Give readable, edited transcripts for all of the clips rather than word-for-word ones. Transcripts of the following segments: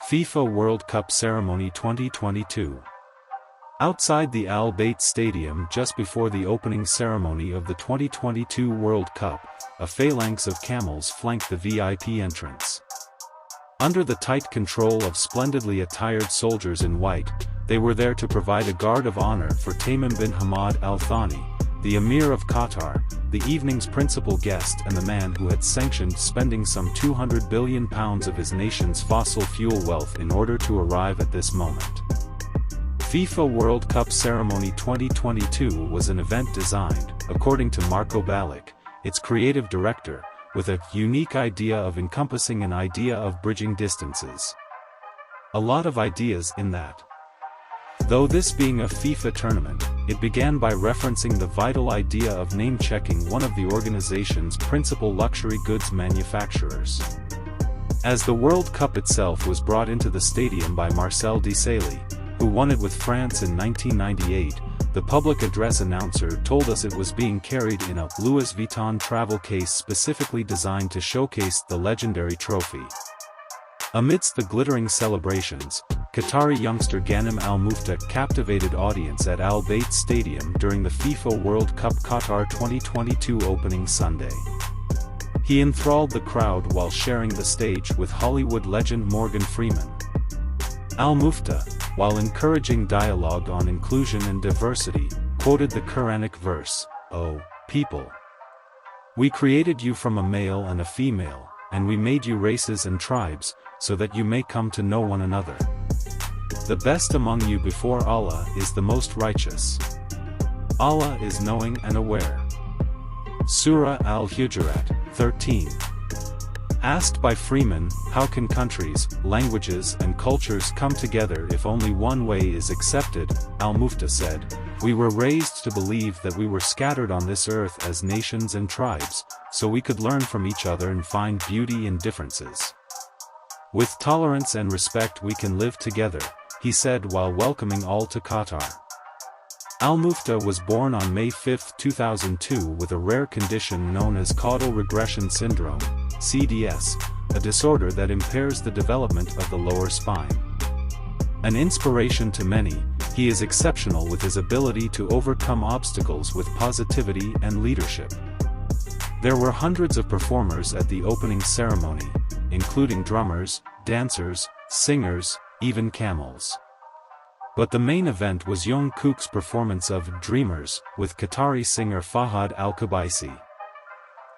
FIFA World Cup Ceremony 2022. Outside the Bayt Stadium just before the opening ceremony of the 2022 World Cup, a phalanx of camels flanked the VIP entrance. Under the tight control of splendidly attired soldiers in white, they were there to provide a guard of honor for Tamim bin Hamad al-Thani, the Emir of Qatar, the evening's principal guest and the man who had sanctioned spending some £200 billion of his nation's fossil fuel wealth in order to arrive at this moment. FIFA World Cup Ceremony 2022 was an event designed, according to Marco Balic, its creative director, with a unique idea of encompassing an idea of bridging distances. A lot of ideas in that. Though this being a FIFA tournament, it began by referencing the vital idea of name-checking one of the organization's principal luxury goods manufacturers. As the World Cup itself was brought into the stadium by Marcel Desailly, who won it with France in 1998, the public address announcer told us it was being carried in a Louis Vuitton travel case specifically designed to showcase the legendary trophy. Amidst the glittering celebrations, Qatari youngster Ghanem Al Mufta captivated audience at Bayt Stadium during the FIFA World Cup Qatar 2022 opening Sunday. He enthralled the crowd while sharing the stage with Hollywood legend Morgan Freeman. Al Mufta, while encouraging dialogue on inclusion and diversity, quoted the Quranic verse, "O people! We created you from a male and a female, and we made you races and tribes, so that you may come to know one another. The best among you before Allah is the most righteous. Allah is knowing and aware." Surah Al-Hujurat, 13. Asked by Freeman, how can countries, languages and cultures come together if only one way is accepted, Al-Mufta said, "We were raised to believe that we were scattered on this earth as nations and tribes, so we could learn from each other and find beauty in differences. With tolerance and respect we can live together," he said while welcoming all to Qatar. Al-Mufta was born on May 5, 2002 with a rare condition known as caudal regression syndrome, CDS, a disorder that impairs the development of the lower spine. An inspiration to many, he is exceptional with his ability to overcome obstacles with positivity and leadership. There were hundreds of performers at the opening ceremony, including drummers, dancers, singers, even camels. But the main event was Jungkook's performance of Dreamers with Qatari singer Fahad Al-Qubaisi.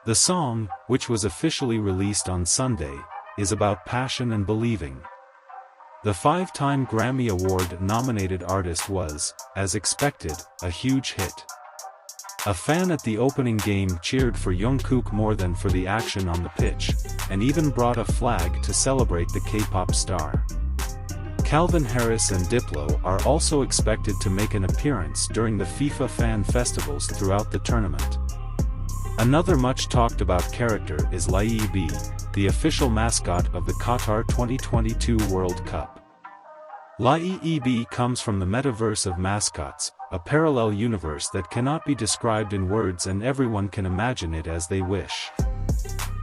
The song, which was officially released on Sunday, is about passion and believing. The five-time Grammy Award-nominated artist was, as expected, a huge hit. A fan at the opening game cheered for Jungkook more than for the action on the pitch, and even brought a flag to celebrate the K-pop star. Calvin Harris and Diplo are also expected to make an appearance during the FIFA fan festivals throughout the tournament. Another much-talked-about character is Laib, the official mascot of the Qatar 2022 World Cup. Laib comes from the metaverse of mascots, a parallel universe that cannot be described in words and everyone can imagine it as they wish.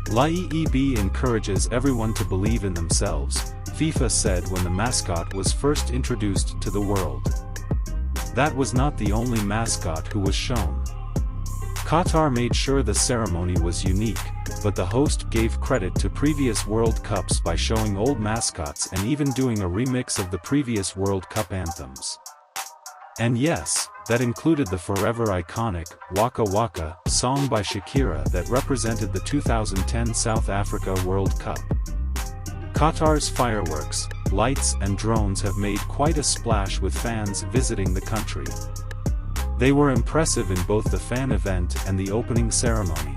Laib encourages everyone to believe in themselves, FIFA said when the mascot was first introduced to the world. That was not the only mascot who was shown. Qatar made sure the ceremony was unique, but the host gave credit to previous World Cups by showing old mascots and even doing a remix of the previous World Cup anthems. And yes, that included the forever iconic Waka Waka song by Shakira that represented the 2010 South Africa World Cup. Qatar's fireworks, lights and drones have made quite a splash with fans visiting the country. They were impressive in both the fan event and the opening ceremony.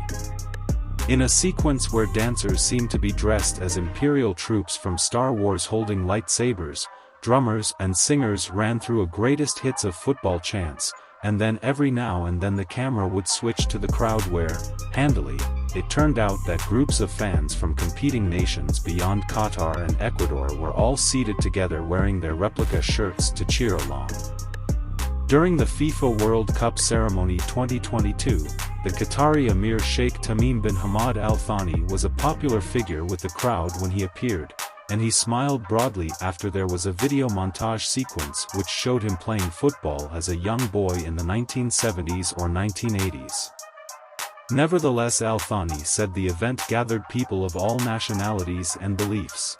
In a sequence where dancers seemed to be dressed as Imperial troops from Star Wars holding lightsabers, drummers and singers ran through a greatest hits of football chants, and then every now and then the camera would switch to the crowd where, handily, it turned out that groups of fans from competing nations beyond Qatar and Ecuador were all seated together wearing their replica shirts to cheer along. During the FIFA World Cup Ceremony 2022, the Qatari Emir Sheikh Tamim bin Hamad Al Thani was a popular figure with the crowd when he appeared, and he smiled broadly after there was a video montage sequence which showed him playing football as a young boy in the 1970s or 1980s. Nevertheless, Thani said the event gathered people of all nationalities and beliefs.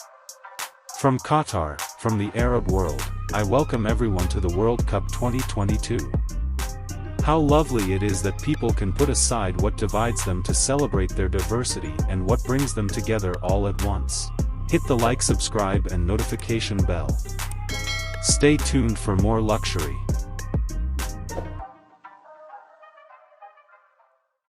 From Qatar, from the Arab world, I welcome everyone to the World Cup 2022. How lovely it is that people can put aside what divides them to celebrate their diversity and what brings them together all at once. Hit the like, subscribe and notification bell. Stay tuned for more luxury.